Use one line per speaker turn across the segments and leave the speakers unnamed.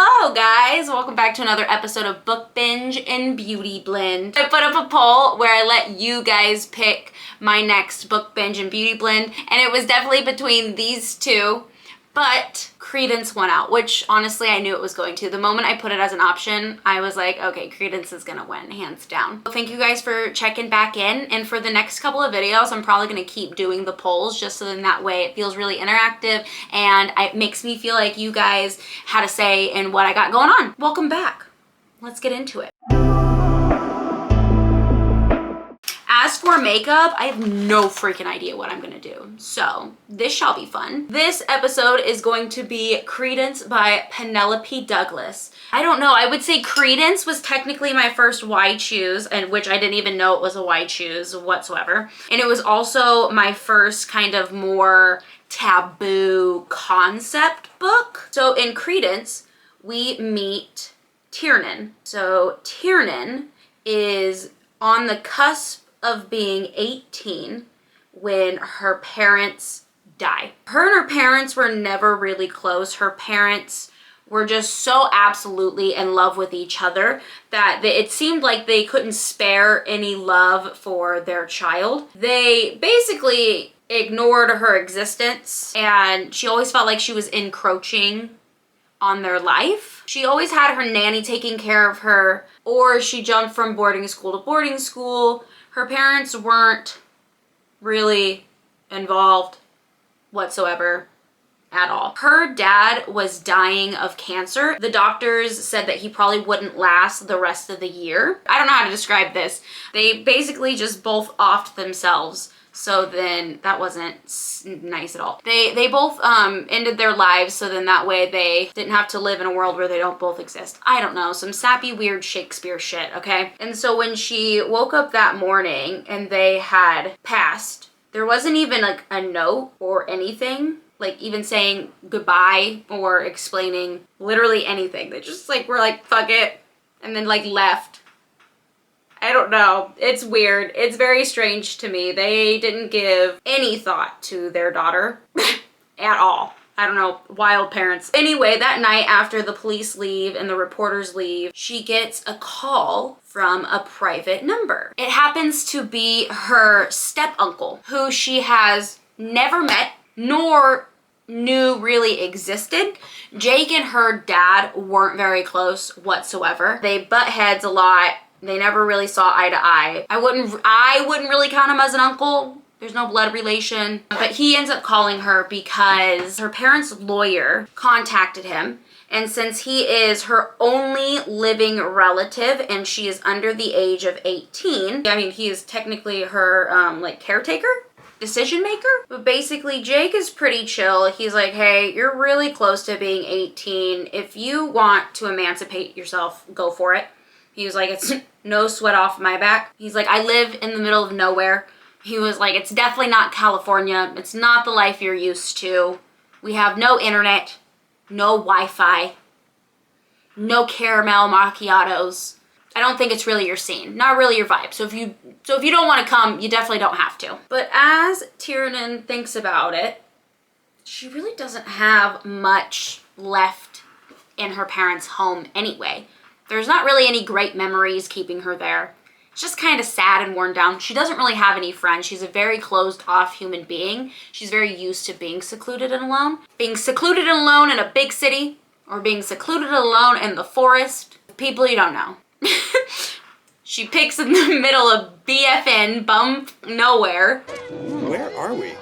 Hello guys, welcome back to another episode of Book Binge and Beauty Blend. I put up a poll where I let you guys pick my next book binge and beauty blend, and it was definitely between these two, but Credence won out, which honestly I knew it was going to. The moment I put it as an option, I was like, okay, Credence is gonna win, hands down. Thank you guys for checking back in, and for the next couple of videos, I'm probably gonna keep doing the polls just so in that way it feels really interactive and it makes me feel like you guys had a say in what I got going on. Welcome back. Let's get into it. As for makeup, I have no freaking idea what I'm gonna do. So this shall be fun. This episode is going to be Credence by Penelope Douglas. I don't know, I would say Credence was technically my first Y choose, and which I didn't even know it was a Y choose whatsoever. And it was also my first kind of more taboo concept book. So in Credence, we meet Tiernan. So Tiernan is on the cusp of being 18 when her parents die. Her and her parents were never really close. Her parents were just so absolutely in love with each other that it seemed like they couldn't spare any love for their child. They basically ignored her existence, and she always felt like she was encroaching on their life. She always had her nanny taking care of her, or she jumped from boarding school to boarding school. Her parents weren't really involved whatsoever at all. Her dad was dying of cancer. The doctors said that he probably wouldn't last the rest of the year. I don't know how to describe this. They basically just both offed themselves. So then that wasn't nice at all. They both ended their lives, so then that way they didn't have to live in a world where they don't both exist. I don't know, some sappy, weird Shakespeare shit, okay? And so when she woke up that morning and they had passed, there wasn't even like a note or anything, like even saying goodbye or explaining literally anything. They just like were like, fuck it, and then like left. I don't know. It's weird. It's very strange to me. They didn't give any thought to their daughter at all. I don't know, wild parents. Anyway, that night after the police leave and the reporters leave, she gets a call from a private number. It happens to be her step-uncle, who she has never met nor knew really existed. Jake and her dad weren't very close whatsoever. They butt heads a lot. They never really saw eye to eye. I wouldn't really count him as an uncle. There's no blood relation. But he ends up calling her because her parents' lawyer contacted him. And since he is her only living relative and she is under the age of 18, I mean, he is technically her like caretaker, decision maker. But basically Jake is pretty chill. He's like, hey, you're really close to being 18. If you want to emancipate yourself, go for it. He was like, it's no sweat off my back. He's like, I live in the middle of nowhere. He was like, it's definitely not California. It's not the life you're used to. We have no internet, no Wi-Fi, no caramel macchiatos. I don't think it's really your scene, not really your vibe. So if you don't want to come, you definitely don't have to. But as Tiernan thinks about it, she really doesn't have much left in her parents' home anyway. There's not really any great memories keeping her there. It's just kind of sad and worn down. She doesn't really have any friends. She's a very closed off human being. She's very used to being secluded and alone. Being secluded and alone in a big city, or being secluded and alone in the forest. People you don't know. She picks in the middle of BFN, bum nowhere.
Where are we?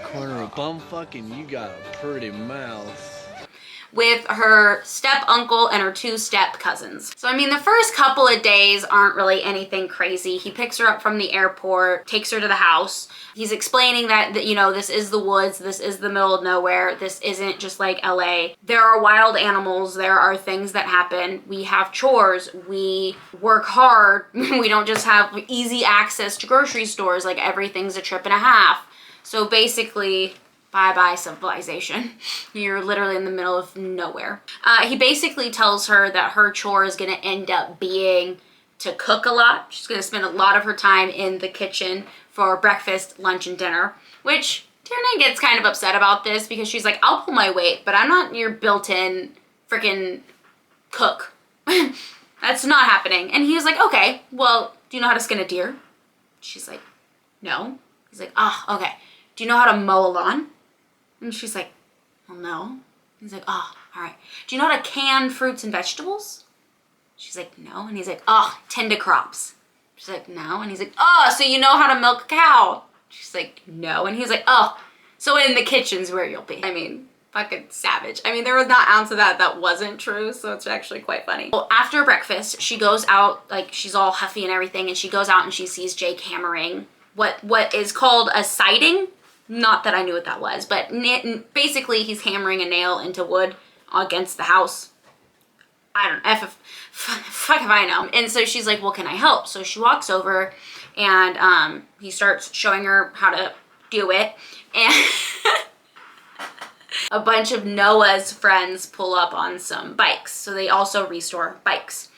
Corner of bumfuck, and you got a pretty mouth.
With her step-uncle and her two step-cousins. So, I mean, the first couple of days aren't really anything crazy. He picks her up from the airport, takes her to the house. He's explaining that, you know, this is the woods, this is the middle of nowhere, this isn't just like LA. There are wild animals, there are things that happen. We have chores, we work hard, we don't just have easy access to grocery stores, like everything's a trip and a half. So basically, bye-bye civilization. You're literally in the middle of nowhere. He basically tells her that her chore is gonna end up being to cook a lot. She's gonna spend a lot of her time in the kitchen for breakfast, lunch, and dinner, which Tiernan gets kind of upset about this because she's like, I'll pull my weight, but I'm not your built-in freaking cook. That's not happening. And he was like, okay, well, do you know how to skin a deer? She's like, no. He's like, oh, okay. Do you know how to mow a lawn? And she's like, well, no. He's like, oh, all right. Do you know how to can fruits and vegetables? She's like, no. And he's like, oh, tend to crops. She's like, no. And he's like, oh, so you know how to milk a cow? She's like, no. And he's like, oh, so in the kitchen's where you'll be. I mean, fucking savage. I mean, there was not an ounce of that wasn't true, so it's actually quite funny. Well, after breakfast, she goes out, like, she's all huffy and everything, and she goes out and she sees Jake hammering what is called a siding. Not that I knew what that was, but basically he's hammering a nail into wood against the house. I don't know, fuck if I know. And so she's like, well, can I help? So she walks over and he starts showing her how to do it. And a bunch of Noah's friends pull up on some bikes. So they also restore bikes.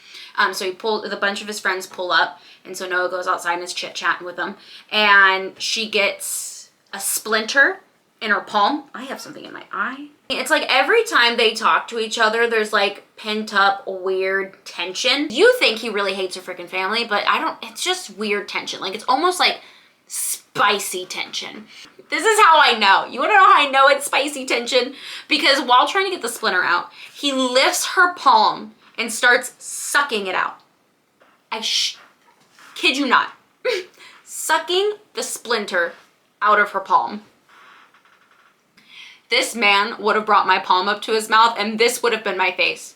So a bunch of his friends pull up, and so Noah goes outside and is chit-chatting with them. And she gets a splinter in her palm. I have something in my eye. It's like every time they talk to each other, there's like pent up weird tension. You think he really hates her freaking family, but I don't, it's just weird tension. Like it's almost like spicy tension. This is how I know. You wanna know how I know it's spicy tension? Because while trying to get the splinter out, he lifts her palm and starts sucking it out. I kid you not. Sucking the splinter out of her palm. This man would have brought my palm up to his mouth and this would have been my face.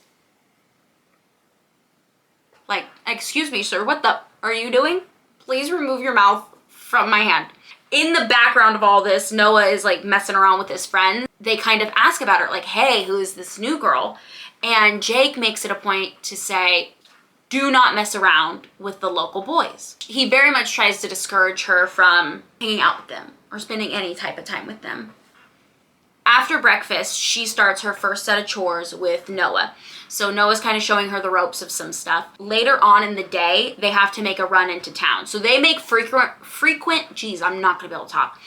Like, excuse me, sir, what the are you doing? Please remove your mouth from my hand. In the background of all this, Noah is like messing around with his friend. They kind of ask about her, like, hey, who is this new girl? And Jake makes it a point to say, do not mess around with the local boys. He very much tries to discourage her from hanging out with them or spending any type of time with them. After breakfast, she starts her first set of chores with Noah. So Noah's kind of showing her the ropes of some stuff. Later on in the day, they have to make a run into town. So they make frequent, geez, I'm not gonna be able to talk.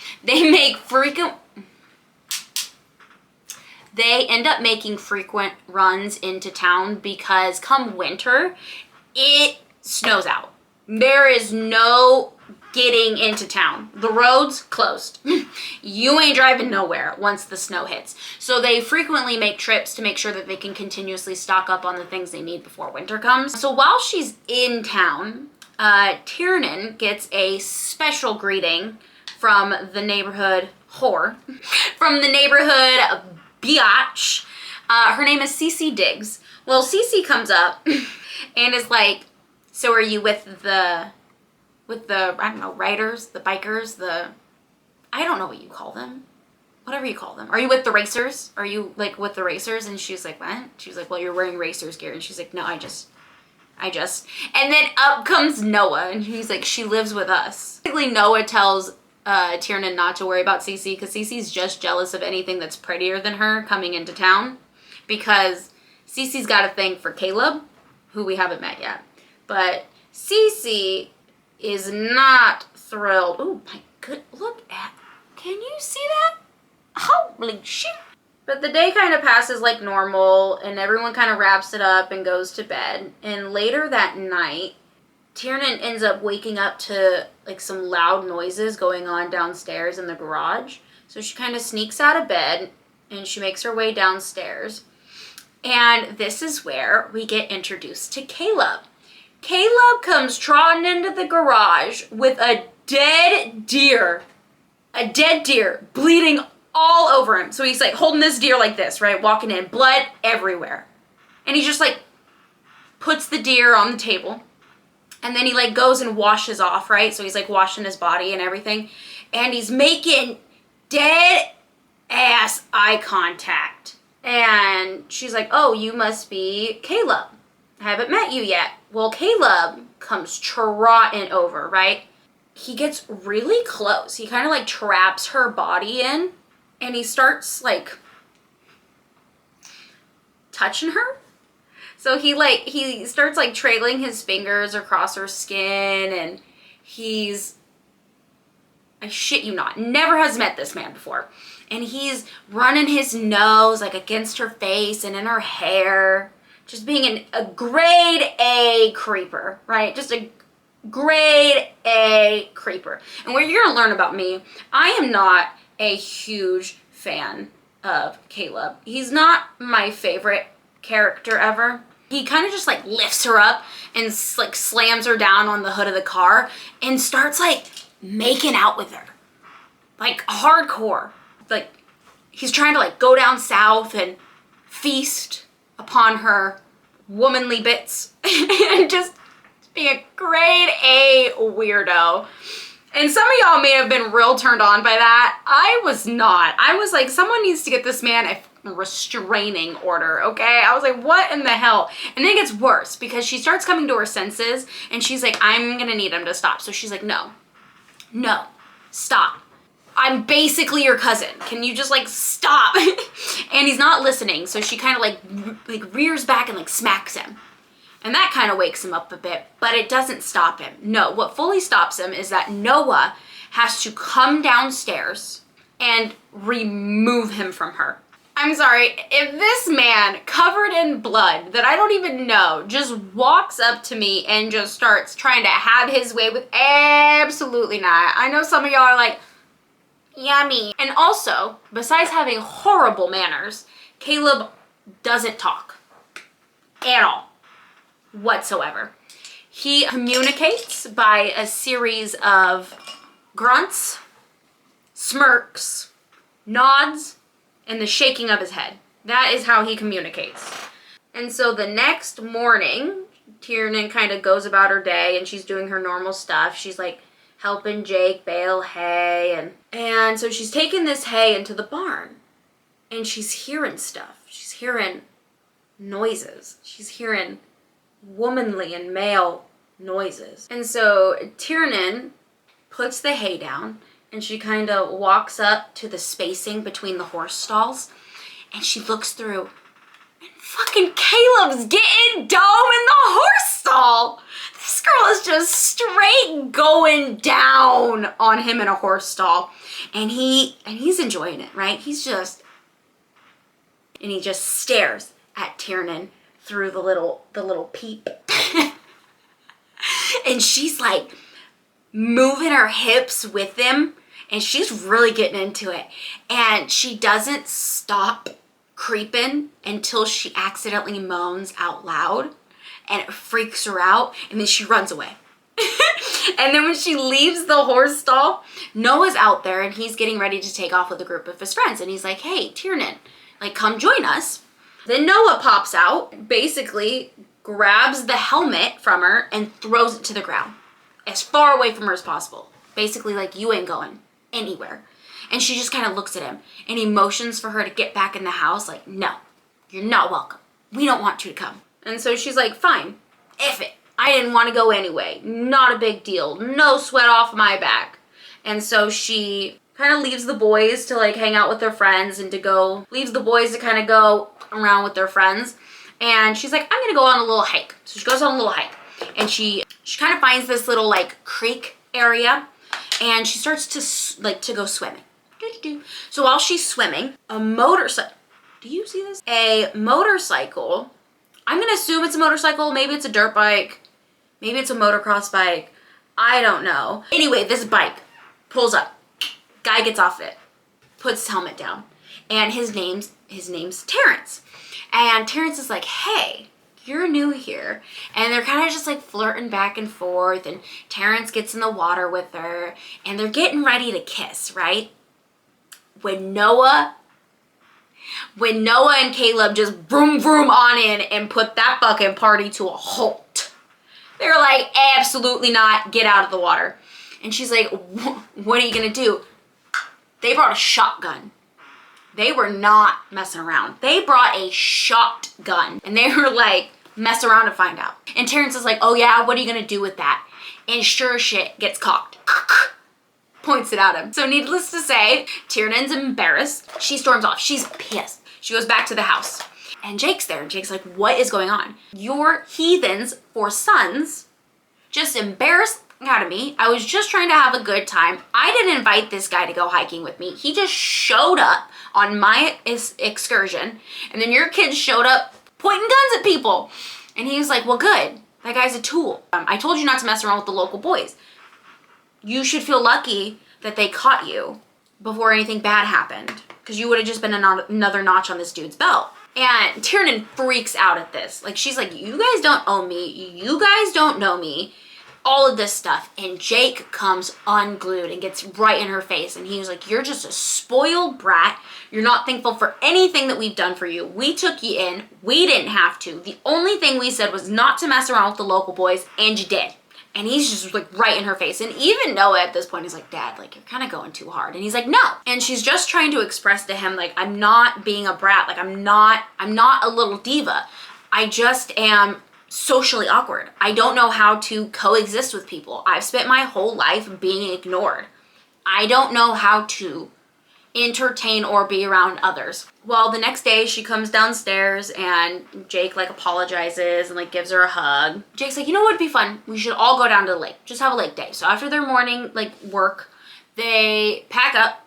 They end up making frequent runs into town because come winter, it snows out. There is no getting into town. The road's closed. You ain't driving nowhere once the snow hits. So they frequently make trips to make sure that they can continuously stock up on the things they need before winter comes. So while she's in town, Tiernan gets a special greeting from the neighborhood whore, from the neighborhood biatch. Her name is Cece Diggs. Well, Cece comes up and is like, so are you with the, I don't know, riders, the bikers, I don't know what you call them. Whatever you call them. Are you with the racers? Are you like with the racers? And she's like, what? She's like, well, you're wearing racers gear. And she's like, no, I just. And then up comes Noah and he's like, she lives with us. Basically, Noah tells Tiernan not to worry about Cece because Cece's just jealous of anything that's prettier than her coming into town because Cece's got a thing for Caleb, who we haven't met yet. But Cece is not thrilled. Oh my good, look at, can you see that? Holy shit. But the day kind of passes like normal and everyone kind of wraps it up and goes to bed. And later that night, Tiernan ends up waking up to like some loud noises going on downstairs in the garage. So she kind of sneaks out of bed and she makes her way downstairs. And this is where we get introduced to Caleb. Caleb comes trotting into the garage with a dead deer, bleeding all over him. So he's like holding this deer like this, right? Walking in, blood everywhere. And he just like puts the deer on the table. And then he like goes and washes off, right? So he's like washing his body and everything. And he's making dead ass eye contact. And she's like, oh, you must be Caleb. I haven't met you yet. Well, Caleb comes trotting over, right? He gets really close. He kind of like traps her body in and he starts like touching her. So he starts like trailing his fingers across her skin and I shit you not, never has met this man before. And he's running his nose like against her face and in her hair. just being a grade A creeper, right? Just a grade A creeper. And what you're gonna learn about me, I am not a huge fan of Caleb. He's not my favorite character ever. He kind of just like lifts her up and like slams her down on the hood of the car and starts like making out with her. Like hardcore. Like he's trying to like go down south and feast upon her womanly bits and just be a grade A weirdo. And some of y'all may have been real turned on by that. I was not. I was like, someone needs to get this man a restraining order, okay? I was like, what in the hell? And then it gets worse because she starts coming to her senses and she's like, I'm gonna need him to stop. So she's like, no, stop. I'm basically your cousin. Can you just like stop? And he's not listening. So she kind of like rears back and like smacks him. And that kind of wakes him up a bit, but it doesn't stop him. No, what fully stops him is that Noah has to come downstairs and remove him from her. I'm sorry, if this man covered in blood that I don't even know just walks up to me and just starts trying to have his way with, absolutely not. I know some of y'all are like, yummy. And also, besides having horrible manners, Caleb doesn't talk at all. Whatsoever. He communicates by a series of grunts, smirks, nods, and the shaking of his head. That is how he communicates. And so the next morning, Tiernan kind of goes about her day and she's doing her normal stuff. She's like helping Jake bale hay and so she's taking this hay into the barn and she's hearing stuff. She's hearing noises. She's hearing womanly and male noises. And so Tiernan puts the hay down and she kind of walks up to the spacing between the horse stalls and she looks through and fucking Caleb's getting dome in the horse stall. This girl is just straight going down on him in a horse stall and he's enjoying it, right? He just stares at Tiernan through the little peep. And she's like moving her hips with him and she's really getting into it. And she doesn't stop creeping until she accidentally moans out loud and it freaks her out and then she runs away. And then when she leaves the horse stall, Noah's out there and he's getting ready to take off with a group of his friends and he's like, hey, Tiernan, like come join us. Then Noah pops out, basically grabs the helmet from her and throws it to the ground as far away from her as possible. Basically like, you ain't going anywhere. And she just kind of looks at him and he motions for her to get back in the house like, no, you're not welcome. We don't want you to come. And so she's like, fine, F it. I didn't want to go anyway. Not a big deal. No sweat off my back. And so she kind of leaves the boys to like hang out with their friends and leaves the boys to kind of go around with their friends. And she's like, I'm gonna go on a little hike. So she goes on a little hike and she kind of finds this little like creek area and she starts to go swimming. So while she's swimming, a motorcycle, do you see this? A motorcycle, I'm gonna assume it's a motorcycle, maybe it's a dirt bike, maybe it's a motocross bike, I don't know. Anyway, this bike pulls up. Guy gets off it, puts his helmet down, and his name's Terrence. And Terrence is like, hey, you're new here. And they're kind of just like flirting back and forth, and Terrence gets in the water with her, and they're getting ready to kiss, right? When Noah and Caleb just vroom vroom on in and put that fucking party to a halt. They're like, absolutely not, get out of the water. And she's like, what are you gonna do? They brought a shotgun. They were not messing around. They brought a shotgun. And they were like, mess around and find out. And Terrence is like, oh yeah, what are you gonna do with that? And sure shit gets cocked. Points it at him. So needless to say, Tiernan's embarrassed. She storms off. She's pissed. She goes back to the house. And Jake's there. And Jake's like, what is going on? Your heathens for sons just embarrassed out of me. I was just trying to have a good time. I didn't invite this guy to go hiking with me. He just showed up on my excursion. And then your kids showed up pointing guns at people. And he was like, well, good. That guy's a tool. I told you not to mess around with the local boys. You should feel lucky that they caught you before anything bad happened, because you would have just been another notch on this dude's belt. And Tiernan freaks out at this. Like, she's like, you guys don't own me. You guys don't know me. All of this stuff. And Jake comes unglued and gets right in her face. And he's like, you're just a spoiled brat. You're not thankful for anything that we've done for you. We took you in. We didn't have to. The only thing we said was not to mess around with the local boys, and you did. And he's just like right in her face. And even Noah at this point is like, Dad, like, you're kind of going too hard. And he's like, no. And she's just trying to express to him, like, I'm not being a brat. Like, I'm not a little diva. I just am socially awkward. I don't know how to coexist with people. I've spent my whole life being ignored. I don't know how to entertain or be around others. Well, the next day she comes downstairs and Jake like apologizes and like gives her a hug. Jake's like, you know what would be fun? We should all go down to the lake. Just have a lake day. So after their morning like work, they pack up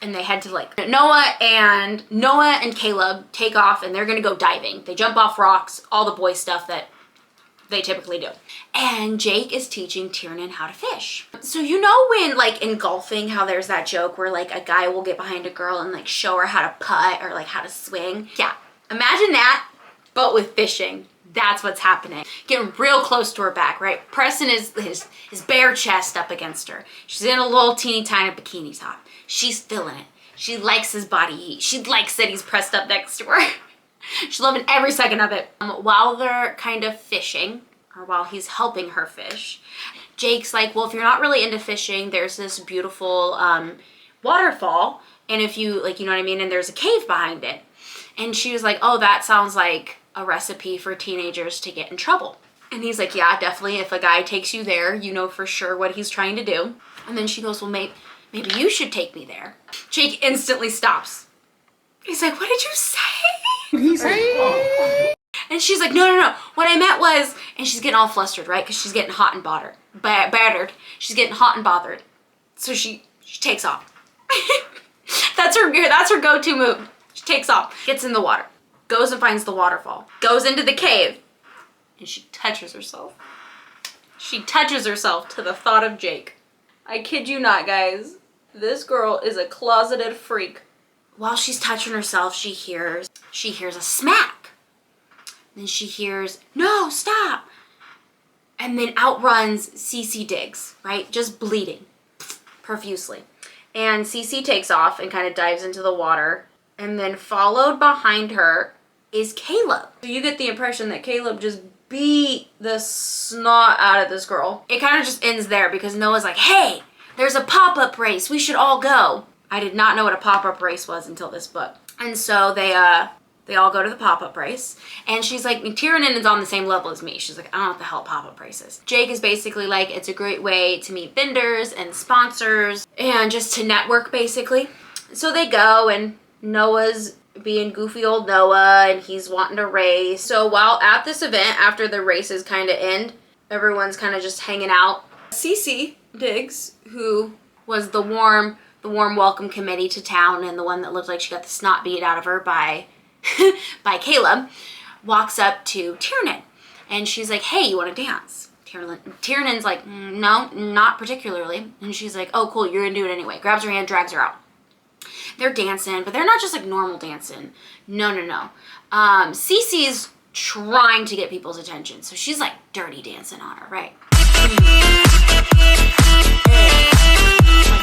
and they head to the lake. Noah and Caleb take off and they're gonna go diving. They jump off rocks, all the boy stuff that they typically do. And Jake is teaching Tiernan how to fish. So you know when like in golfing how there's that joke where like a guy will get behind a girl and like show her how to putt or like how to swing? Yeah, imagine that, but with fishing. That's what's happening. Getting real close to her back, right? Pressing his bare chest up against her. She's in a little teeny tiny bikini top. She's feeling it. She likes his body heat. She likes that he's pressed up next to her. She's loving every second of it. While they're kind of fishing, or while he's helping her fish, Jake's like, well, if you're not really into fishing, there's this beautiful waterfall. And if you, like, you know what I mean? And there's a cave behind it. And she was like, oh, that sounds like a recipe for teenagers to get in trouble. And he's like, yeah, definitely. If a guy takes you there, you know for sure what he's trying to do. And then she goes, well, maybe you should take me there. Jake instantly stops. He's like, what did you say? And she's like, no. What I meant was, and she's getting all flustered, right? Because she's getting hot and battered. She's getting hot and bothered. So she takes off. That's her go-to move. She takes off, gets in the water, goes and finds the waterfall, goes into the cave, and she touches herself. She touches herself to the thought of Jake. I kid you not, guys. This girl is a closeted freak. While she's touching herself, she hears a smack. Then she hears, no, stop. And then out runs Cece Diggs, right? Just bleeding profusely. And Cece takes off and kind of dives into the water. And then followed behind her is Caleb. So you get the impression that Caleb just beat the snot out of this girl. It kind of just ends there because Noah's like, hey, there's a pop-up race. We should all go. I did not know what a pop-up race was until this book. And so they all go to the pop-up race. And she's like, Tiernan is on the same level as me. She's like, I don't know what the hell pop-up race is. Jake is basically like, it's a great way to meet vendors and sponsors and just to network, basically. So they go, and Noah's being goofy old Noah, and he's wanting to race. So while at this event, after the races kind of end, everyone's kind of just hanging out. Cece Diggs, who was the warm welcome committee to town and the one that looked like she got the snot beat out of her by Caleb, walks up to Tiernan. And she's like, hey, you want to dance? Tiernan's like, no, not particularly. And she's like, oh, cool, you're going to do it anyway. Grabs her hand, drags her out. They're dancing, but they're not just like normal dancing. No. Cece's trying to get people's attention. So she's like dirty dancing on her, right? Like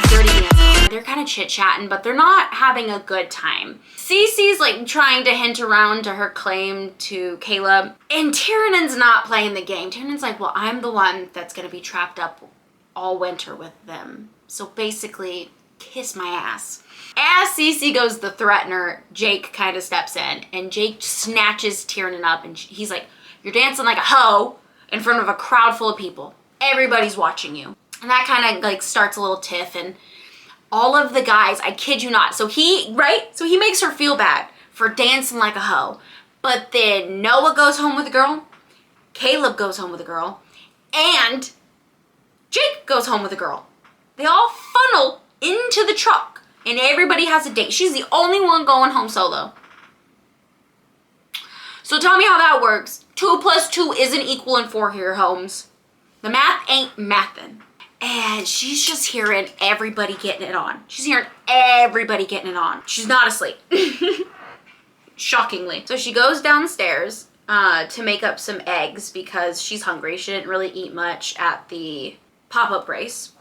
dirty dancing on her. They're kind of chit-chatting, but they're not having a good time. Cece's like trying to hint around to her claim to Caleb. And Tiernan's not playing the game. Tiernan's like, well, I'm the one that's going to be trapped up all winter with them. So basically, kiss my ass. As Cece goes the threatener, Jake kind of steps in, and Jake snatches Tiernan up, and he's like, you're dancing like a hoe in front of a crowd full of people. Everybody's watching you. And that kind of like starts a little tiff, and all of the guys, I kid you not, so he makes her feel bad for dancing like a hoe. But then Noah goes home with a girl, Caleb goes home with a girl, and Jake goes home with a girl. They all funnel into the truck. And everybody has a date. She's the only one going home solo. So So tell me how that works. 2 plus 2 isn't equal in 4 here, Holmes. The math ain't mathin'. And she's just hearing everybody getting it on. She's hearing everybody getting it on. She's not asleep. Shockingly. So she goes downstairs to make up some eggs because she's hungry. She didn't really eat much at the pop-up race.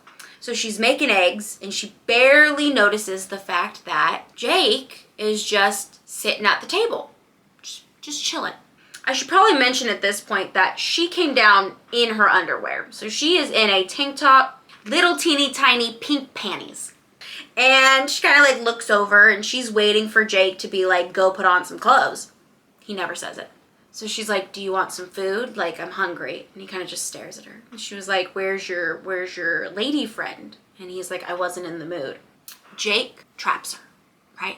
So she's making eggs and she barely notices the fact that Jake is just sitting at the table. Just chilling. I should probably mention at this point that she came down in her underwear. So she is in a tank top, little teeny tiny pink panties. And she kind of like looks over and she's waiting for Jake to be like, go put on some clothes. He never says it. So she's like, do you want some food? Like, I'm hungry. And he kind of just stares at her. And she was like, where's your lady friend? And he's like, I wasn't in the mood. Jake traps her, right?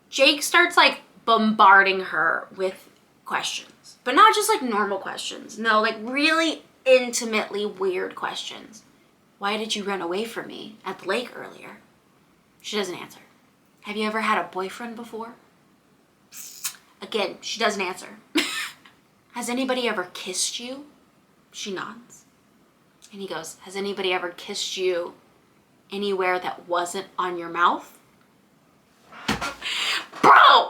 Jake starts like bombarding her with questions, but not just like normal questions. No, like really intimately weird questions. Why did you run away from me at the lake earlier? She doesn't answer. Have you ever had a boyfriend before? Again, she doesn't answer. Has anybody ever kissed you? She nods. And he goes, has anybody ever kissed you anywhere that wasn't on your mouth? Bro!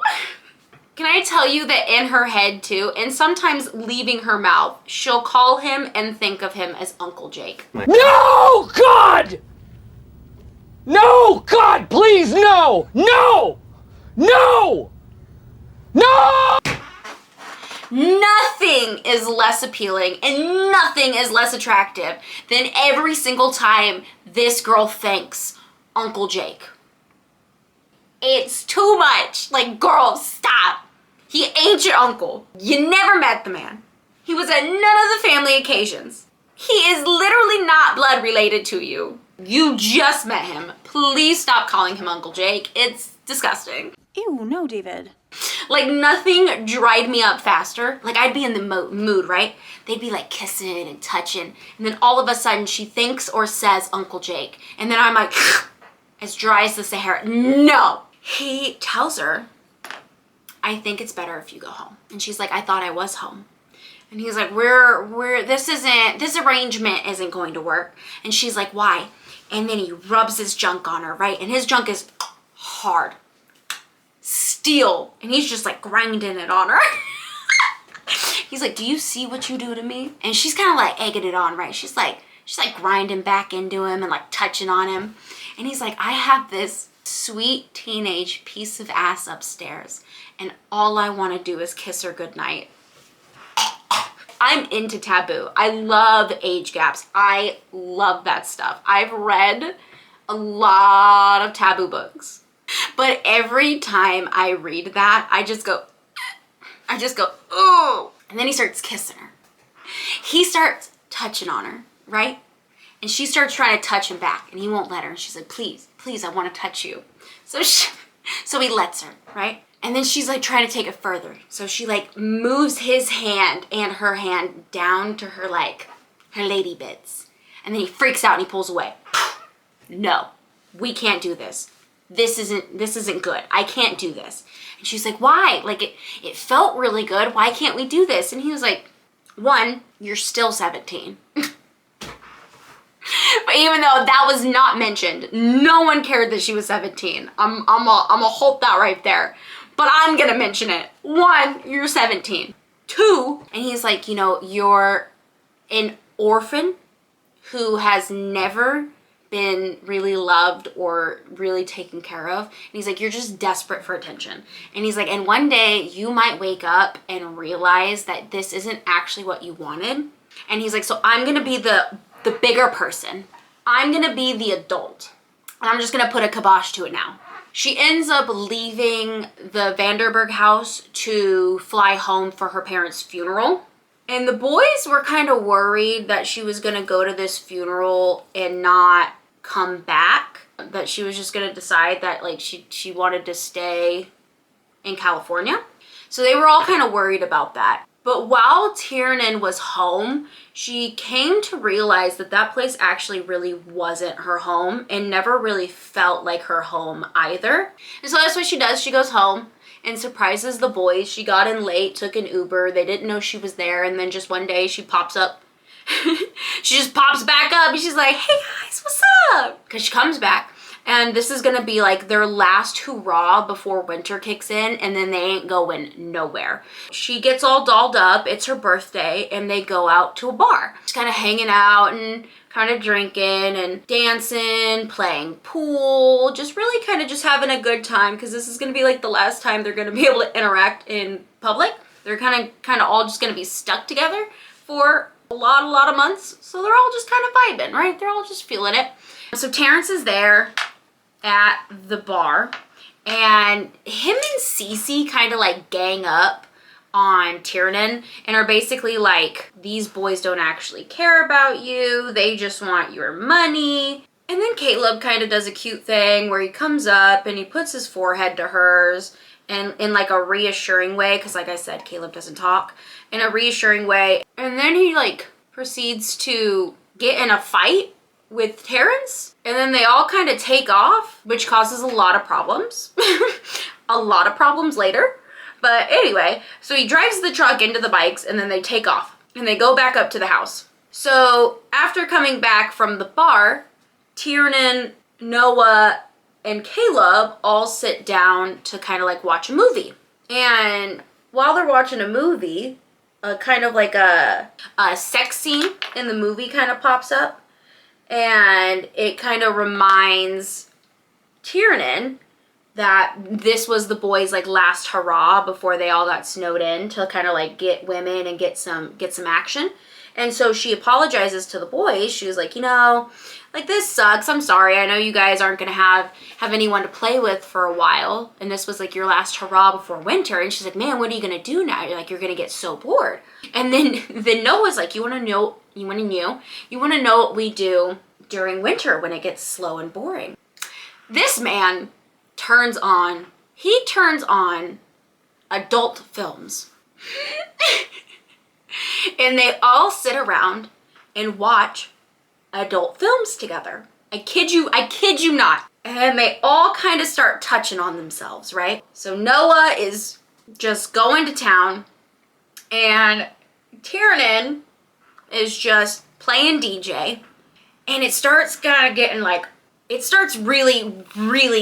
Can I tell you that in her head too, and sometimes leaving her mouth, she'll call him and think of him as Uncle Jake.
No, God! No, God, please, no! No! No! No!
Nothing is less appealing and nothing is less attractive than every single time this girl thanks Uncle Jake. It's too much. Like, girl, stop. He ain't your uncle. You never met the man. He was at none of the family occasions. He is literally not blood related to you. You just met him. Please stop calling him Uncle Jake. It's disgusting.
Ew, no, David.
Like, nothing dried me up faster. Like, I'd be in the mood, right? They'd be like kissing and touching. And then all of a sudden she thinks or says Uncle Jake. And then I'm like, as dry as the Sahara. No. He tells her, I think it's better if you go home. And she's like, I thought I was home. And he's like, this arrangement isn't going to work. And she's like, why? And then he rubs his junk on her, right? And his junk is hard. Steel. And he's just like grinding it on her. He's like, do you see what you do to me? And she's kind of like egging it on, right? She's like grinding back into him and like touching on him. And he's like, I have this sweet teenage piece of ass upstairs and all I want to do is kiss her goodnight. I'm into taboo. I love age gaps. I love that stuff. I've read a lot of taboo books. But every time I read that, I just go, ooh. And then he starts kissing her. He starts touching on her, right? And she starts trying to touch him back and he won't let her. And she's like, please, please, I want to touch you. So he lets her, right? And then she's like trying to take it further. So she like moves his hand and her hand down to her like, her lady bits. And then he freaks out and he pulls away. No, we can't do this. This isn't good. I can't do this. And she's like, why? Like it felt really good. Why can't we do this? And he was like, one, you're still 17. But even though that was not mentioned, no one cared that she was 17. I'm a hold that right there. But I'm gonna mention it. One, you're 17. Two, and he's like, you know, you're an orphan who has never been really loved or really taken care of. And he's like, you're just desperate for attention. And he's like, and one day you might wake up and realize that this isn't actually what you wanted. And he's like, so I'm gonna be the bigger person. I'm gonna be the adult. And I'm just gonna put a kibosh to it now. She ends up leaving the Vanderburg house to fly home for her parents' funeral. And the boys were kind of worried that she was gonna go to this funeral and not come back. That she was just gonna decide that like she wanted to stay in California. So they were all kind of worried about that. But while Tiernan was home, she came to realize that that place actually really wasn't her home and never really felt like her home either. And so that's what she does. She goes home and surprises the boys. She got in late, took an Uber. They didn't know she was there, and then just one day she pops up. She just pops back up and she's like, hey guys, what's up? Because she comes back. And this is gonna be like their last hurrah before winter kicks in, and then they ain't going nowhere. She gets all dolled up, it's her birthday, and they go out to a bar. Just kind of hanging out and kind of drinking and dancing, playing pool, just really kind of just having a good time, because this is gonna be like the last time they're gonna be able to interact in public. They're kind of all just gonna be stuck together for a lot of months. So they're all just kind of vibing, right? They're all just feeling it. So Terrence is there at the bar, and him and Cece kind of like gang up on Tiernan and are basically like, these boys don't actually care about you, they just want your money. And then Caleb kind of does a cute thing where he comes up and he puts his forehead to hers, and in like a reassuring way, because like I said, Caleb doesn't talk, in a reassuring way. And then he like proceeds to get in a fight with Terrence, and then they all kind of take off, which causes a lot of problems. A lot of problems later. But anyway, so he drives the truck into the bikes, and then they take off and they go back up to the house. So after coming back from the bar, Tiernan, Noah, and Caleb all sit down to kind of like watch a movie. And while they're watching a movie, kind of like a sex scene in the movie kind of pops up. And it kind of reminds Tiernan that this was the boys' like last hurrah before they all got snowed in to kind of like get women and get some action. And so she apologizes to the boys. She was like, you know, like, this sucks. I'm sorry. I know you guys aren't gonna have anyone to play with for a while, and this was like your last hurrah before winter. And she's like, man, what are you gonna do now? You're like, you're gonna get so bored. And then Noah's like, you wanna know what we do during winter when it gets slow and boring? This man turns on adult films. And they all sit around and watch adult films together. I kid you not. And they all kind of start touching on themselves, right? So Noah is just going to town, and Tiernan is just playing DJ, and it starts kind of getting like, it starts really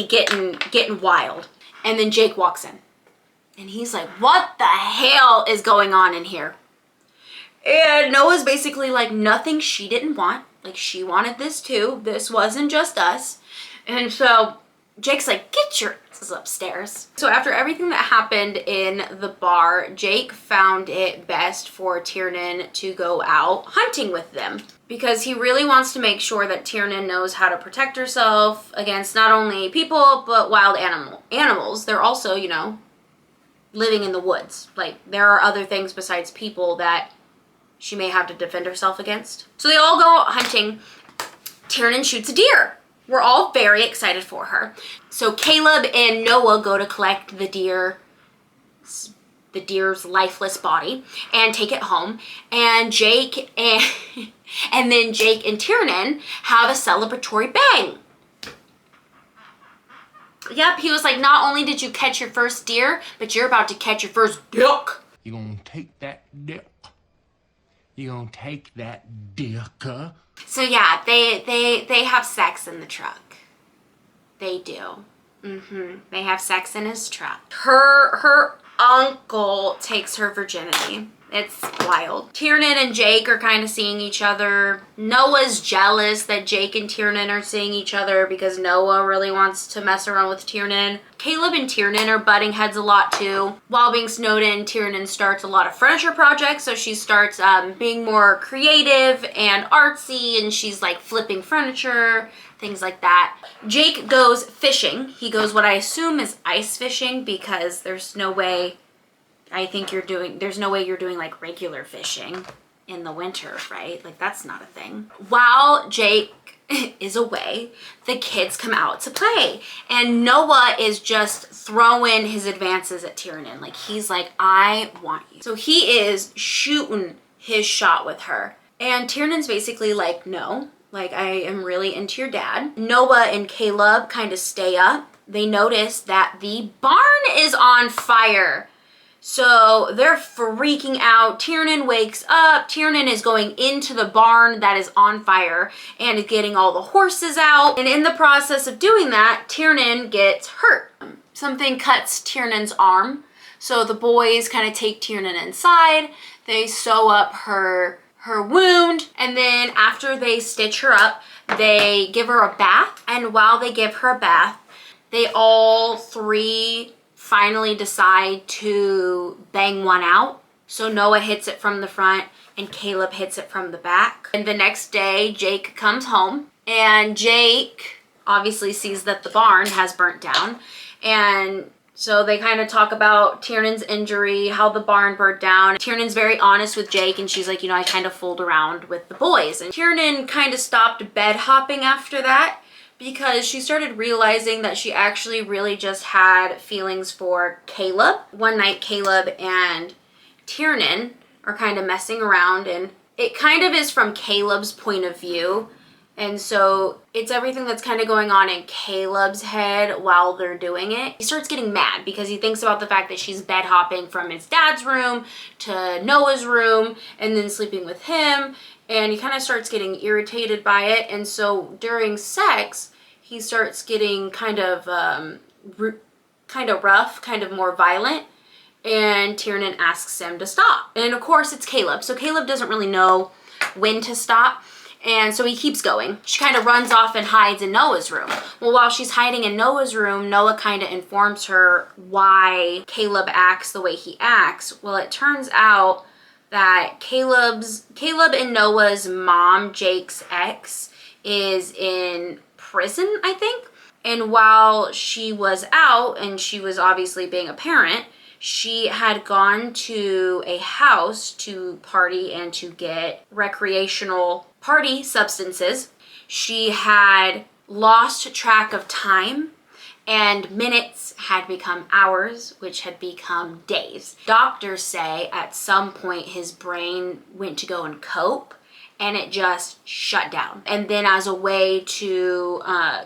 getting wild. And then Jake walks in, and he's like, what the hell is going on in here? And Noah's basically like, nothing she didn't want. Like, she wanted this too. This wasn't just us. And so Jake's like, get your asses upstairs. So after everything that happened in the bar, Jake found it best for Tiernan to go out hunting with them, because he really wants to make sure that Tiernan knows how to protect herself against not only people, but wild animals. They're also, you know, living in the woods. Like, there are other things besides people that she may have to defend herself against. So they all go out hunting. Tiernan shoots a deer. We're all very excited for her. So Caleb and Noah go to collect the deer's lifeless body and take it home. And Jake and then Jake and Tiernan have a celebratory bang. Yep, he was like, not only did you catch your first deer, but you're about to catch your first dick.
You gonna take that dick? You gonna take that dick?
So yeah, they have sex in the truck. They do. They have sex in his truck. Her uncle takes her virginity. It's wild. Tiernan and Jake are kind of seeing each other. Noah's jealous that Jake and Tiernan are seeing each other because Noah really wants to mess around with Tiernan. Caleb and Tiernan are butting heads a lot too. While being snowed in, Tiernan starts a lot of furniture projects, so she starts being more creative and artsy, and she's like flipping furniture, things like that. Jake goes fishing. He goes what I assume is ice fishing, because there's no way you're doing like regular fishing in the winter, right? Like, that's not a thing. While Jake is away, the kids come out to play, and Noah is just throwing his advances at Tiernan. Like, he's like, I want you. So he is shooting his shot with her, and Tiernan's basically like, no, like, I am really into your dad. Noah and Caleb kind of stay up they notice that the barn is on fire. So they're freaking out. Tiernan wakes up. Tiernan is going into the barn that is on fire and getting all the horses out. And in the process of doing that, Tiernan gets hurt. Something cuts Tiernan's arm. So the boys kind of take Tiernan inside. They sew up her wound. And then after they stitch her up, they give her a bath. And while they give her a bath, they all three finally decide to bang one out. So Noah hits it from the front and Caleb hits it from the back. And the next day, Jake comes home and Jake obviously sees that the barn has burnt down. And so they kind of talk about Tiernan's injury, how the barn burnt down. Tiernan's very honest with Jake and she's like, you know, I kind of fooled around with the boys. And Tiernan kind of stopped bed hopping after that, because she started realizing that she actually really just had feelings for Caleb. One night, Caleb and Tiernan are kind of messing around, and it kind of is from Caleb's point of view. And so it's everything that's kind of going on in Caleb's head while they're doing it. He starts getting mad because he thinks about the fact that she's bed hopping from his dad's room to Noah's room and then sleeping with him. And he kind of starts getting irritated by it. And so during sex, he starts getting kind of rough, kind of more violent. And Tiernan asks him to stop. And of course, it's Caleb. So Caleb doesn't really know when to stop. And so he keeps going. She kind of runs off and hides in Noah's room. Well, while she's hiding in Noah's room, Noah kind of informs her why Caleb acts the way he acts. Well, it turns out that Caleb and Noah's mom, Jake's ex, is in prison, I think. And while she was out and she was obviously being a parent, she had gone to a house to party and to get recreational party substances. She had lost track of time, and minutes had become hours, which had become days. Doctors say at some point his brain went to go and cope, and it just shut down. And then as a way to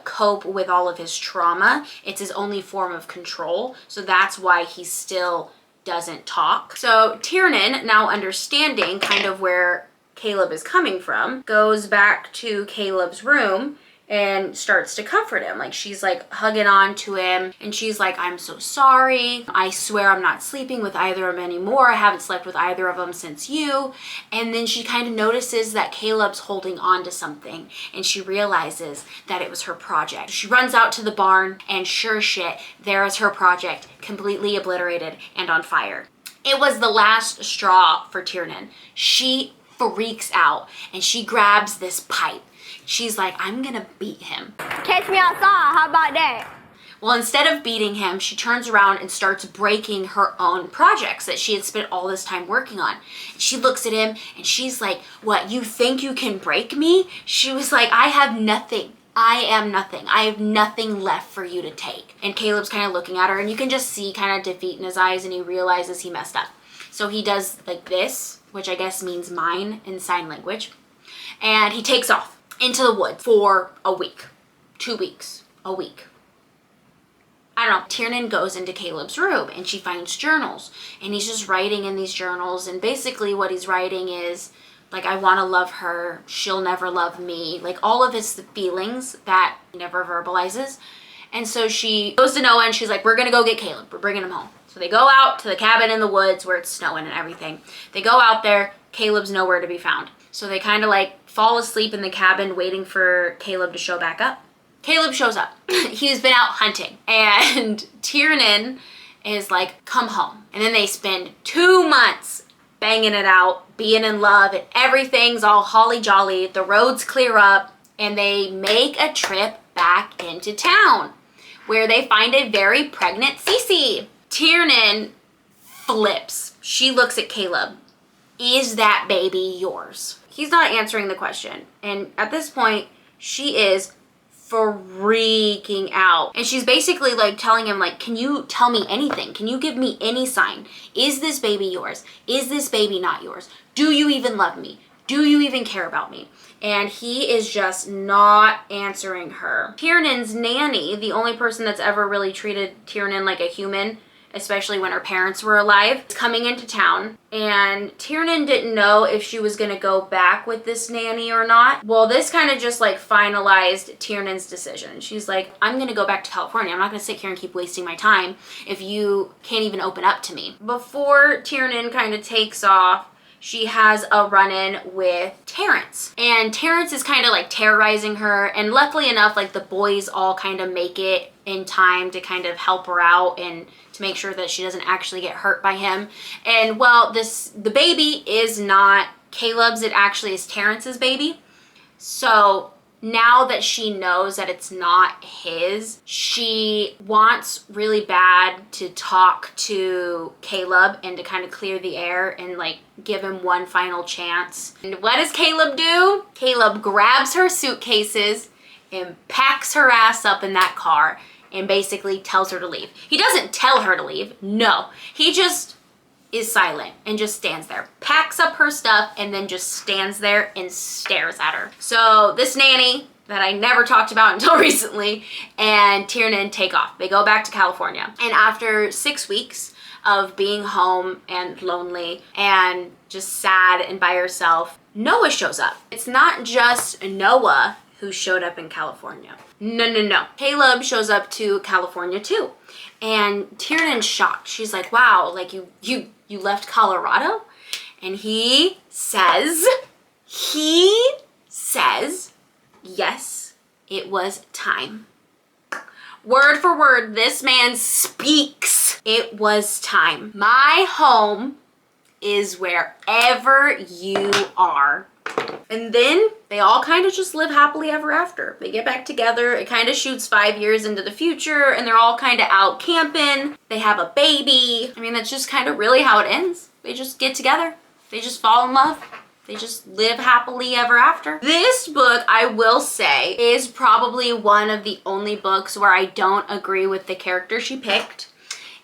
cope with all of his trauma, it's his only form of control. So that's why he still doesn't talk. So Tiernan, now understanding kind of where Caleb is coming from, goes back to Caleb's room and starts to comfort him. Like, she's like hugging on to him and she's like, I'm so sorry. I swear I'm not sleeping with either of them anymore. I haven't slept with either of them since you. And then she kind of notices that Caleb's holding on to something and she realizes that it was her project. She runs out to the barn and sure as shit, there is her project, completely obliterated and on fire. It was the last straw for Tiernan. She freaks out and she grabs this pipe. She's like, I'm gonna beat him.
Catch me outside, how about that?
Well, instead of beating him, she turns around and starts breaking her own projects that she had spent all this time working on. She looks at him and she's like, what, you think you can break me? She was like, I have nothing. I am nothing. I have nothing left for you to take. And Caleb's kind of looking at her and you can just see kind of defeat in his eyes and he realizes he messed up. So he does like this, which I guess means mine in sign language. And he takes off into the woods for a week, 2 weeks, a week. I don't know. Tiernan goes into Caleb's room and she finds journals and he's just writing in these journals. And basically what he's writing is like, I want to love her. She'll never love me. Like all of his feelings that he never verbalizes. And so she goes to Noah and she's like, we're going to go get Caleb. We're bringing him home. So they go out to the cabin in the woods where it's snowing and everything. They go out there. Caleb's nowhere to be found. So they kind of like fall asleep in the cabin waiting for Caleb to show back up. Caleb shows up. He's been out hunting. And Tiernan is like, come home. And then they spend 2 months banging it out, being in love, and everything's all holly jolly. The roads clear up and they make a trip back into town where they find a very pregnant Cece. Tiernan flips. She looks at Caleb. Is that baby yours? He's not answering the question. And at this point, she is freaking out. And she's basically like telling him like, can you tell me anything? Can you give me any sign? Is this baby yours? Is this baby not yours? Do you even love me? do you even care about me? And he is just not answering her. Tiernan's nanny, the only person that's ever really treated Tiernan like a human, especially when her parents were alive, is coming into town. And Tiernan didn't know if she was gonna go back with this nanny or not. Well, this kind of just like finalized Tiernan's decision. She's like, I'm gonna go back to California. I'm not gonna sit here and keep wasting my time if you can't even open up to me. Before Tiernan kind of takes off, she has a run-in with Terrence. And Terrence is kind of like terrorizing her. And luckily enough, like the boys all kind of make it in time to kind of help her out and to make sure that she doesn't actually get hurt by him. And well, the baby is not Caleb's, it actually is Terrence's baby. So now that she knows that it's not his, she wants really bad to talk to Caleb and to kind of clear the air and like give him one final chance. And what does Caleb do? Caleb grabs her suitcases and packs her ass up in that car and basically tells her to leave. He doesn't tell her to leave, no. He just is silent and just stands there, packs up her stuff, and then just stands there and stares at her. So this nanny that I never talked about until recently and Tiernan take off. They go back to California. And after 6 weeks of being home and lonely and just sad and by herself, Noah shows up. It's not just Noah who showed up in California. No. Caleb shows up to California too. And Tiernan's shocked. She's like, wow, like you left Colorado? And he says, yes, it was time. Word for word, this man speaks. It was time. My home is wherever you are. And then they all kind of just live happily ever after. They get back together. It kind of shoots 5 years into the future and they're all kind of out camping. They have a baby. I mean, that's just kind of really how it ends. They just get together. They just fall in love. They just live happily ever after. This book, I will say, is probably one of the only books where I don't agree with the character she picked.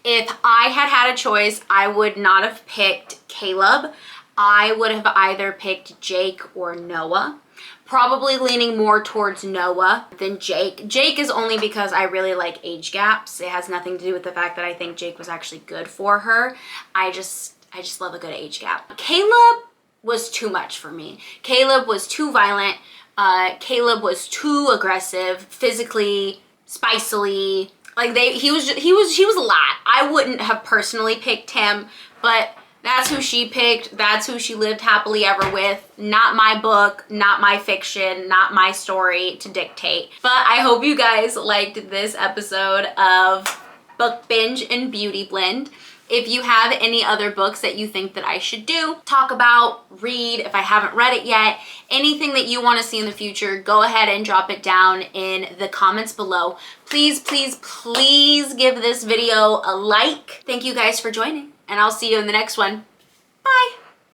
If I had had a choice, I would not have picked Caleb. I would have either picked Jake or Noah. Probably leaning more towards Noah than Jake. Jake is only because I really like age gaps. It has nothing to do with the fact that I think Jake was actually good for her. I just love a good age gap. Caleb was too much for me. Caleb was too violent. Caleb was too aggressive, physically, spicily. Like he was a lot. I wouldn't have personally picked him, but that's who she picked. That's who she lived happily ever with. Not my book, not my fiction, not my story to dictate. But I hope you guys liked this episode of Book Binge and Beauty Blend. If you have any other books that you think that I should do, talk about, read, if I haven't read it yet, anything that you want to see in the future, go ahead and drop it down in the comments below. Please, please, please give this video a like. Thank you guys for joining, and I'll see you in the next one. Bye.